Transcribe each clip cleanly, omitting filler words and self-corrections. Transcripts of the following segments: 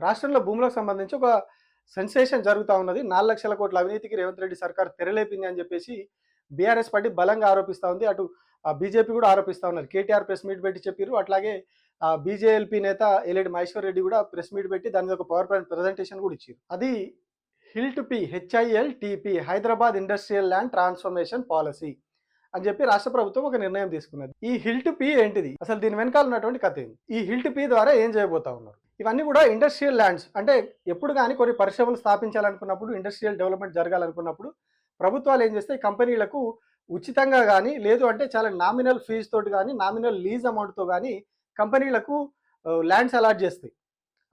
రాష్ట్రంలో భూములకు సంబంధించి ఒక సెన్సేషన్ జరుగుతా ఉన్నది. 4,00,000 కోట్ల అవినీతికి రేవంత్ రెడ్డి సర్కార్ తెరలేపింది అని చెప్పేసి బీఆర్ఎస్ పార్టీ బలంగా ఆరోపిస్తా ఉంది. అటు బీజేపీ కూడా ఆరోపిస్తా ఉన్నారు. కేటీఆర్ ప్రెస్ మీట్ పెట్టి చెప్పిర్రు. అట్లాగే బీజేఎల్పీ నేత ఎల్లేడి మహేశ్వర్ రెడ్డి కూడా ప్రెస్ మీట్ పెట్టి దాని మీద ఒక పవర్ పాయింట్ ప్రజెంటేషన్ కూడా ఇచ్చారు. అది HILTP Hyderabad industrial land transformation policy అని చెప్పి రాష్ట్ర ప్రభుత్వం ఒక నిర్ణయం తీసుకున్నది. ఈ HILTP ఏంటిది, అసలు దీని వెనకాల ఉన్నటువంటి కథ ఏంటి, ఈ HILTP ద్వారా ఏం చేయబోతా ఉన్నారు? ఇవన్నీ కూడా ఇండస్ట్రియల్ ల్యాండ్స్. అంటే ఎప్పుడు కానీ కొన్ని పరిశ్రమలు స్థాపించాలనుకున్నప్పుడు, ఇండస్ట్రియల్ డెవలప్మెంట్ జరగాలనుకున్నప్పుడు ప్రభుత్వాలు ఏం చేస్తాయి, కంపెనీలకు ఉచితంగా కానీ లేదు అంటే చాలా నామినల్ ఫీజు తోటి కానీ నామినల్ లీజ్ అమౌంట్తో కానీ కంపెనీలకు ల్యాండ్స్ అలాట్ చేస్తాయి.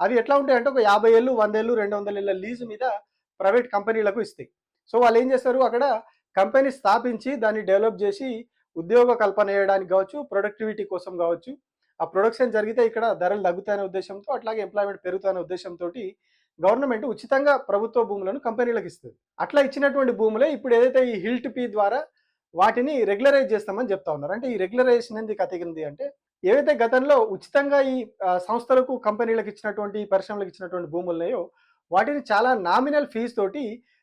అవి ఎట్లా ఉంటాయి అంటే ఒక 50 ఏళ్ళు 100 ఏళ్ళు 200 ఏళ్ళ లీజు మీద ప్రైవేట్ కంపెనీలకు ఇస్తాయి. సో వాళ్ళు ఏం చేస్తారు, అక్కడ కంపెనీ స్థాపించి దాన్ని డెవలప్ చేసి ఉద్యోగ కల్పన చేయడానికి కావచ్చు, ప్రొడక్టివిటీ కోసం కావచ్చు, ఆ ప్రొడక్షన్ జరిగితే ఇక్కడ ధరలు తగ్గుతాయనే ఉద్దేశంతో, అట్లాగే ఎంప్లాయ్మెంట్ పెరుగుతాయనే ఉద్దేశంతో గవర్నమెంట్ ఉచితంగా ప్రభుత్వ భూములను కంపెనీలకు ఇస్తుంది. అట్లా ఇచ్చినటువంటి భూములే ఇప్పుడు ఏదైతే ఈ HILTP ద్వారా వాటిని రెగ్యులరైజ్ చేస్తామని చెప్తా ఉన్నారు. అంటే ఈ రెగ్యులరైజేషన్ ఎందుకు కతికింది అంటే, ఏవైతే గతంలో ఉచితంగా ఈ సంస్థలకు కంపెనీలకు ఇచ్చినటువంటి పరిశ్రమలకు ఇచ్చినటువంటి భూములున్నాయో వాటిని చాలా నామినల్ ఫీజు తోటి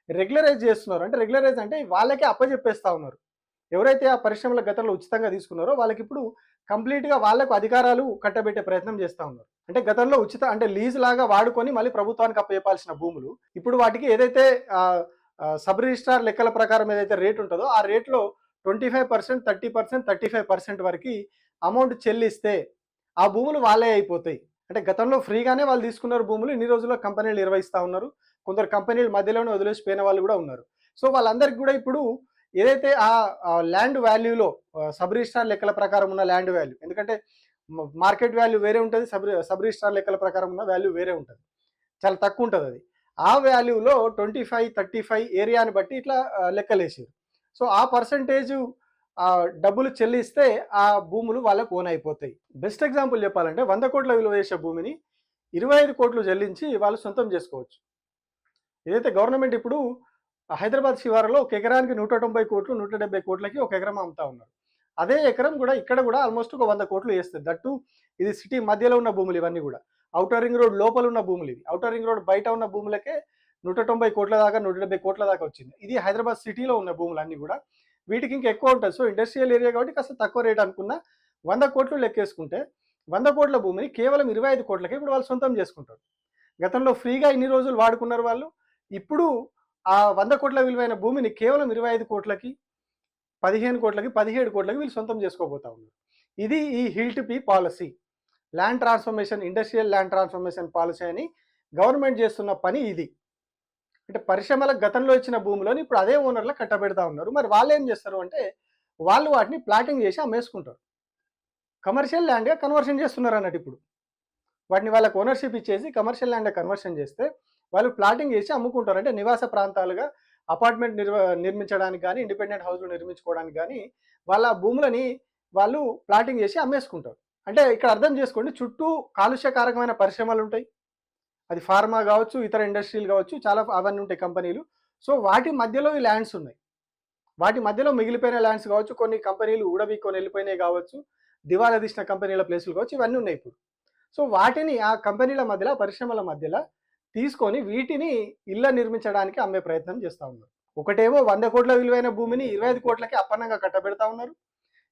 రెగ్యులరైజ్ చేస్తున్నారు. అంటే రెగ్యులరైజ్ అంటే వాళ్ళకే అప్పచెప్పేస్తా ఉన్నారు. ఎవరైతే ఆ పరిశ్రమల గతంలో ఉచితంగా తీసుకున్నారో వాళ్ళకి ఇప్పుడు కంప్లీట్గా వాళ్ళకు అధికారాలు కట్టబెట్టే ప్రయత్నం చేస్తూ ఉన్నారు. అంటే గతంలో అంటే లీజ్ లాగా వాడుకొని మళ్ళీ ప్రభుత్వానికి అప్పచెప్పాల్సిన భూములు ఇప్పుడు వాటికి ఏదైతే సబ్ రిజిస్ట్రార్ లెక్కల ప్రకారం ఏదైతే రేట్ ఉంటుందో ఆ రేట్లో 25%, 30%, 35% వరకు అమౌంట్ చెల్లిస్తే ఆ భూములు వాళ్ళే అయిపోతాయి. అంటే గతంలో ఫ్రీగానే వాళ్ళు తీసుకున్నారు భూములు, ఇన్ని రోజుల్లో కంపెనీలు నిర్వహిస్తూ ఉన్నారు. కొందరు కంపెనీలు మధ్యలోనే వదిలేసిపోయిన వాళ్ళు కూడా ఉన్నారు. సో వాళ్ళందరికీ కూడా ఇప్పుడు ఏదైతే ఆ ల్యాండ్ వాల్యూలో సబ్ రిజిస్ట్రార్ లెక్కల ప్రకారం ఉన్న ల్యాండ్ వాల్యూ, ఎందుకంటే మార్కెట్ వాల్యూ వేరే ఉంటుంది, సబ్ రిజిస్ట్రార్ లెక్కల ప్రకారం ఉన్న వాల్యూ వేరే ఉంటుంది, చాలా తక్కువ ఉంటుంది అది. ఆ వాల్యూలో 25, 35 ఏరియాని బట్టి ఇట్లా లెక్కలేసారు. సో ఆ పర్సంటేజు డబ్బులు చెల్లిస్తే ఆ భూములు వాళ్ళకు ఓన్ అయిపోతాయి. బెస్ట్ ఎగ్జాంపుల్ చెప్పాలంటే 100 కోట్ల విలువ చేసే భూమిని 25 కోట్లు చెల్లించి వాళ్ళు సొంతం చేసుకోవచ్చు. ఏదైతే గవర్నమెంట్ ఇప్పుడు హైదరాబాద్ శివారులో ఒక ఎకరానికి 190 కోట్లు 170 కోట్లకి ఒక ఎకరం అమ్ముతా ఉన్నారు. అదే ఎకరం కూడా ఇక్కడ కూడా ఆల్మోస్ట్ ఒక 100 కోట్లు వేస్తుంది. దట్టు ఇది సిటీ మధ్యలో ఉన్న భూములు, ఇవన్నీ కూడా ఔటర్ రింగ్ రోడ్ లోపల ఉన్న భూములు. ఇవి ఔటర్ రింగ్ రోడ్ బయట ఉన్న భూములకే 190 కోట్ల దాకా 170 కోట్ల దాకా వచ్చింది. ఇది హైదరాబాద్ సిటీలో ఉన్న భూములు అన్నీ కూడా, వీటికి ఇంకా ఎక్కువ ఉంటుంది. సో ఇండస్ట్రియల్ ఏరియా కాబట్టి కాస్త తక్కువ రేట్ అనుకున్న 100 కోట్లు లెక్కేసుకుంటే 100 కోట్ల భూమిని కేవలం 25 కోట్లకి ఇప్పుడు వాళ్ళు సొంతం చేసుకుంటారు. గతంలో ఫ్రీగా ఇన్ని రోజులు వాడుకున్నారు వాళ్ళు, ఇప్పుడు ఆ 100 కోట్ల విలువైన భూమిని కేవలం 25 కోట్లకి 15 కోట్లకి 17 కోట్లకి వీళ్ళు సొంతం చేసుకోబోతా ఉన్నారు. ఇది ఈ HILTP policy, land transformation, industrial land transformation policy అని గవర్నమెంట్ చేస్తున్న పని ఇది. అంటే పరిశ్రమలకు గతంలో ఇచ్చిన భూములను ఇప్పుడు అదే ఓనర్లకు కట్టబెడతా ఉన్నారు. మరి వాళ్ళు ఏం చేస్తారు అంటే, వాళ్ళు వాటిని ప్లాటింగ్ చేసి అమ్మేసుకుంటారు. కమర్షియల్ ల్యాండ్గా కన్వర్షన్ చేస్తున్నారు అన్నట్టు. ఇప్పుడు వాటిని వాళ్ళకి ఓనర్షిప్ ఇచ్చేసి కమర్షియల్ ల్యాండ్గా కన్వర్షన్ చేస్తే వాళ్ళు ప్లాటింగ్ చేసి అమ్ముకుంటారు. అంటే నివాస ప్రాంతాలుగా అపార్ట్మెంట్ నిర్మించడానికి కానీ, ఇండిపెండెంట్ హౌస్లు నిర్మించుకోవడానికి కానీ వాళ్ళ భూములని వాళ్ళు ప్లాటింగ్ చేసి అమ్మేసుకుంటారు. అంటే ఇక్కడ అర్థం చేసుకోండి, చుట్టూ కాలుష్యకారకమైన పరిశ్రమలు ఉంటాయి, అది ఫార్మా కావచ్చు, ఇతర ఇండస్ట్రీలు కావచ్చు, చాలా అవన్నీ ఉంటాయి కంపెనీలు. సో వాటి మధ్యలో ఈ ల్యాండ్స్ ఉన్నాయి. వాటి మధ్యలో మిగిలిపోయిన ల్యాండ్స్ కావచ్చు, కొన్ని కంపెనీలు ఊడబిక్కొని వెళ్ళిపోయినాయి కావచ్చు, దివాలా తీసిన కంపెనీల ప్లేసులు కావచ్చు, ఇవన్నీ ఉన్నాయి ఇప్పుడు. సో వాటిని ఆ కంపెనీల మధ్యలో, పరిశ్రమల మధ్యలో తీసుకొని వీటిని ఇళ్ళ నిర్మించడానికి అమ్మే ప్రయత్నం చేస్తూ ఉన్నారు. ఒకటేమో 100 కోట్ల విలువైన భూమిని 25 కోట్లకి అప్పన్నంగా కట్టబెడతా ఉన్నారు.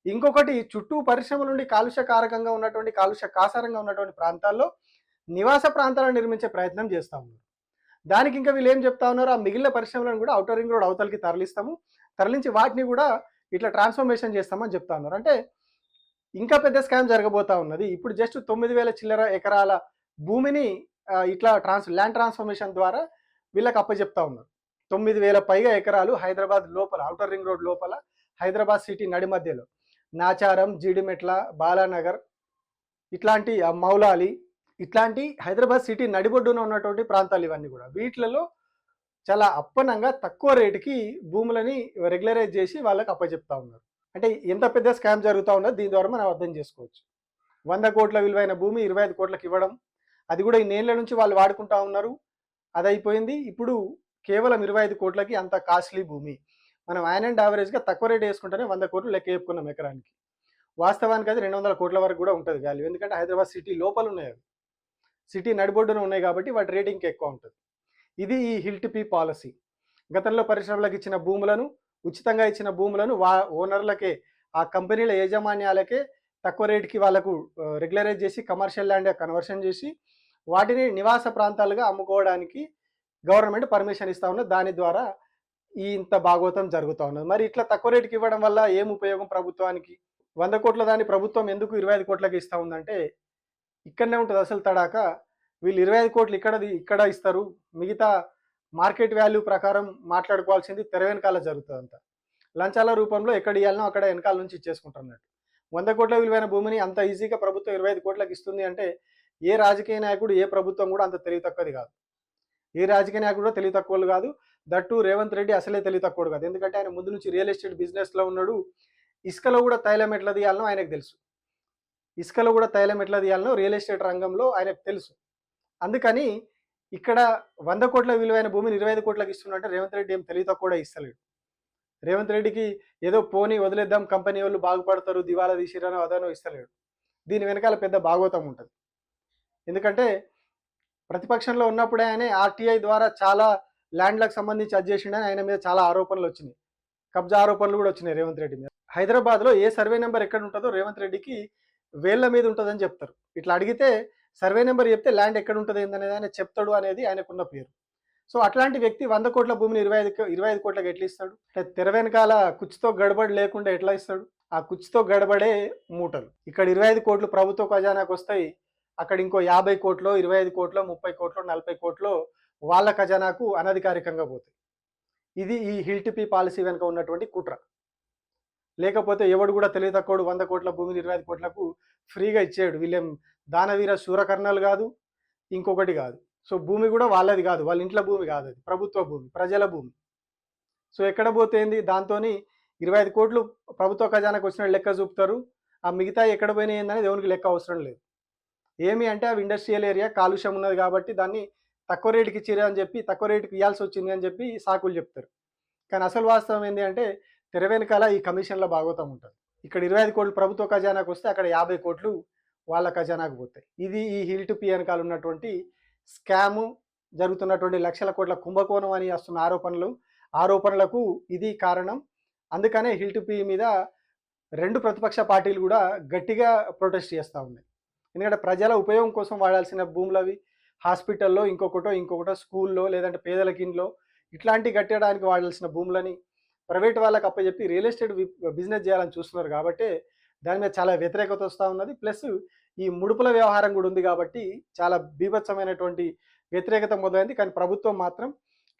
ఇంకొకటి చుట్టూ పరిశ్రమల నుండి కాలుష్యకారకంగా ఉన్నటువంటి, కాలుష్య కాసారంగా ఉన్నటువంటి ప్రాంతాల్లో నివాస ప్రాంతాలను నిర్మించే ప్రయత్నం చేస్తూ ఉన్నారు. దానికి ఇంకా వీళ్ళు ఏం చెప్తా ఉన్నారు, ఆ మిగిలిన పరిశ్రమలను కూడా ఔటర్ రింగ్ రోడ్ అవతలకి తరలించి వాటిని కూడా ఇట్లా ట్రాన్స్ఫర్మేషన్ చేస్తామని చెప్తా ఉన్నారు. అంటే ఇంకా పెద్ద స్కామ్ జరగబోతా ఉన్నది. ఇప్పుడు జస్ట్ 9,000 చిల్లర ఎకరాల భూమిని ఇట్లా ల్యాండ్ ట్రాన్స్ఫర్మేషన్ ద్వారా వీళ్ళకి అప్పచెప్తా ఉన్నారు. 9,000 పైగా ఎకరాలు హైదరాబాద్ లోపల, ఔటర్ రింగ్ రోడ్ లోపల, హైదరాబాద్ సిటీ నడి మధ్యలో నాచారం, జీడిమెట్ల, బాలానగర్, ఇట్లాంటి మౌలాలి, ఇట్లాంటి హైదరాబాద్ సిటీ నడిబొడ్డున ఉన్నటువంటి ప్రాంతాలు ఇవన్నీ కూడా. వీటిలలో చాలా అప్పనంగా తక్కువ రేటుకి భూములని రెగ్యులరైజ్ చేసి వాళ్ళకి అప్పచెప్తా ఉన్నారు. అంటే ఎంత పెద్ద స్కామ్ జరుగుతూ ఉన్నది దీని ద్వారా మనం అర్థం చేసుకోవచ్చు. 100 కోట్ల విలువైన భూమి 25 కోట్లకి ఇవ్వడం, అది కూడా ఇన్నేళ్ల నుంచి వాళ్ళు వాడుకుంటా ఉన్నారు, అది అయిపోయింది. ఇప్పుడు కేవలం 25 కోట్లకి అంత కాస్ట్లీ భూమి. మనం అండ్ యావరేజ్గా తక్కువ రేట్ వేసుకుంటేనే 100 కోట్లు లెక్క చెప్పుకున్నాం ఎకరానికి. వాస్తవానికి అది 200 కోట్ల వరకు కూడా ఉంటుంది వాల్యూ, ఎందుకంటే హైదరాబాద్ సిటీ లోపల ఉన్నాయి అవి. సిటీ నడిబొడ్డున ఉన్నాయి కాబట్టి వాటి రేటింగ్ ఎక్కువ ఉంటుంది. ఇది ఈ హిల్ట్ పి పాలసీ. గతంలో పరిశ్రమలకు ఇచ్చిన భూములను, ఉచితంగా ఇచ్చిన భూములను ఓనర్లకే, ఆ కంపెనీల యాజమాన్యాలకే తక్కువ రేటుకి వాళ్ళకు రెగ్యులరైజ్ చేసి కమర్షియల్ ల్యాండ్ కన్వర్షన్ చేసి వాటిని నివాస ప్రాంతాలుగా అమ్ముకోవడానికి గవర్నమెంట్ పర్మిషన్ ఇస్తా ఉన్నది. దాని ద్వారా ఈ ఇంత భాగవతం జరుగుతూ ఉన్నది. మరి ఇట్లా తక్కువ రేటుకి ఇవ్వడం వల్ల ఏం ఉపయోగం ప్రభుత్వానికి? 100 కోట్ల దాన్ని ప్రభుత్వం ఎందుకు 25 కోట్లకి ఇస్తూ ఉందంటే ఇక్కడనే ఉంటుంది అసలు తడాక. వీళ్ళు 25 కోట్లు ఇక్కడ ఇస్తారు, మిగతా మార్కెట్ వాల్యూ ప్రకారం మాట్లాడుకోవాల్సింది తెర వెనకాల జరుగుతుంది అంతా. లంచాల రూపంలో ఎక్కడ ఇవ్వాలనో అక్కడ వెనకాల నుంచి ఇచ్చేసుకుంటున్నట్టు. 100 కోట్ల విలువైన భూమిని అంత ఈజీగా ప్రభుత్వం 25 కోట్లకి ఇస్తుంది అంటే ఏ రాజకీయ నాయకుడు, ఏ ప్రభుత్వం కూడా అంత తెలివి తక్కువది కాదు. ఏ రాజకీయ నాయకుడు తెలివి తక్కువలు కాదు. దట్టు రేవంత్ రెడ్డి అసలే తెలివి తక్కువడు కాదు. ఎందుకంటే ఆయన ముందు నుంచి రియల్ ఎస్టేట్ బిజినెస్లో ఉన్నాడు. ఇసుకలో కూడా తైలం ఎట్లా తీయాలనో ఆయనకు తెలుసు. ఇసుకలో కూడా తైలం ఎట్లా తీయాలనో రియల్ ఎస్టేట్ రంగంలో ఆయనకు తెలుసు. అందుకని ఇక్కడ 100 కోట్ల విలువైన భూమిని 25 కోట్లకి ఇస్తున్నట్టే రేవంత్ రెడ్డి ఏం తెలివి తక్కువ కూడా ఇస్తలేడు. రేవంత్ రెడ్డికి ఏదో పోనీ వదిలేద్దాం, కంపెనీ వాళ్ళు బాగుపడతారు, దివాలా తీసిరనో అదనో ఇస్తలేడు. దీని వెనకాల పెద్ద భాగవతం ఉంటుంది. ఎందుకంటే ప్రతిపక్షంలో ఉన్నప్పుడే ఆయన ఆర్టీఐ ద్వారా చాలా ల్యాండ్లకు సంబంధించి అది చేసిండని ఆయన మీద చాలా ఆరోపణలు వచ్చినాయి. కబ్జా ఆరోపణలు కూడా వచ్చినాయి రేవంత్ రెడ్డి మీద. హైదరాబాద్లో ఏ సర్వే నెంబర్ ఎక్కడ ఉంటుందో రేవంత్ రెడ్డికి వేళ్ల మీద ఉంటుందని చెప్తారు. ఇట్లా అడిగితే సర్వే నెంబర్ చెప్తే ల్యాండ్ ఎక్కడ ఉంటుంది ఏందనేది ఆయన చెప్తాడు అనేది ఆయనకున్న పేరు. సో అట్లాంటి వ్యక్తి 100 కోట్ల భూమిని 25 కోట్లకి ఎట్లా ఇస్తాడు? తెర వెనకాల కుర్చీతో గడబడి లేకుండా ఎట్లా ఇస్తాడు? ఆ కుర్చీతో గడబడే మూటలు. ఇక్కడ 25 కోట్లు ప్రభుత్వ ఖజానాకు వస్తాయి, అక్కడ ఇంకో 50 కోట్లు, 25 కోట్లు, 30 కోట్లు, 40 కోట్లు వాళ్ళ ఖజానాకు అనధికారికంగా పోతాయి. ఇది ఈ హిల్ట్ పి పాలసీ వెనుక ఉన్నటువంటి కుట్ర. లేకపోతే ఎవడు కూడా తెలివి తక్కువడు 100 కోట్ల భూమిని 25 కోట్లకు ఫ్రీగా ఇచ్చేయడు. వీళ్ళేం దానవీర శూరకర్ణాలు కాదు, ఇంకొకటి కాదు. సో భూమి కూడా వాళ్ళది కాదు, వాళ్ళ ఇంట్లో భూమి కాదు, అది ప్రభుత్వ భూమి, ప్రజల భూమి. సో ఎక్కడ పోతేంది? దాంతో 25 కోట్లు ప్రభుత్వ ఖజానాకు వచ్చిన లెక్క చూపుతారు. ఆ మిగతా ఎక్కడ పోయినాయి ఏందని దేవునికి లెక్క అవసరం లేదు. ఏమి అంటే అవి ఇండస్ట్రియల్ ఏరియా, కాలుష్యం ఉన్నది కాబట్టి దాన్ని తక్కువ రేటుకి ఇచ్చిరా అని చెప్పి, తక్కువ రేటుకి ఇవ్వాల్సి వచ్చింది అని చెప్పి సాకులు చెప్తారు. కానీ అసలు వాస్తవం ఏంటి అంటే తెర వెనకాల ఈ కమిషన్ల భాగవతం ఉంటుంది. ఇక్కడ 25 కోట్లు ప్రభుత్వ ఖజానాకు వస్తే అక్కడ 50 కోట్లు వాళ్ళ ఖజానాకు పోతాయి. ఇది ఈ హిల్ట్ పి వెనకాల ఉన్నటువంటి స్కాము, జరుగుతున్నటువంటి లక్షల కోట్ల కుంభకోణం అని వస్తున్న ఆరోపణలకు ఇది కారణం. అందుకనే హిల్ట్ పి మీద 2 ప్రతిపక్ష పార్టీలు కూడా గట్టిగా ప్రొటెస్ట్ చేస్తూ ఉన్నాయి. ఎందుకంటే ప్రజల ఉపయోగం కోసం వాడాల్సిన భూములు అవి. హాస్పిటల్లో ఇంకొకటో స్కూల్లో లేదంటే పేదలకి ఇంట్లో ఇట్లాంటి కట్టడానికి వాడాల్సిన భూములని ప్రైవేట్ వాళ్ళకి అప్పచెప్పి రియల్ ఎస్టేట్ బిజినెస్ చేయాలని చూస్తున్నారు కాబట్టి దాని మీద చాలా వ్యతిరేకత వస్తూ ఉన్నది. ప్లస్ ఈ ముడుపుల వ్యవహారం కూడా ఉంది కాబట్టి చాలా బీభత్సమైనటువంటి వ్యతిరేకత మొదలైంది. కానీ ప్రభుత్వం మాత్రం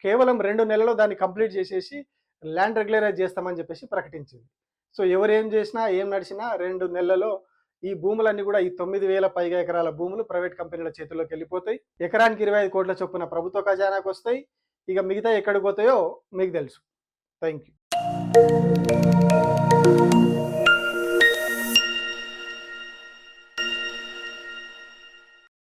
కేవలం 2 నెలల్లో దాన్ని కంప్లీట్ చేసేసి ల్యాండ్ రెగ్యులరైజ్ చేస్తామని చెప్పేసి ప్రకటించింది. సో ఎవరేం చేసినా ఏం నడిచినా 2 నెలలలో ఈ భూములన్నీ కూడా ఈ 9,000 పైగా ఎకరాల భూములు ప్రైవేట్ కంపెనీల చేతుల్లోకి వెళ్ళిపోతాయి. ఎకరానికి 25 కోట్ల చొప్పున ప్రభుత్వ ఖజానాకు వస్తాయి. ఇక మిగతా ఎక్కడికి పోతాయో మీకు తెలుసు. Thank you.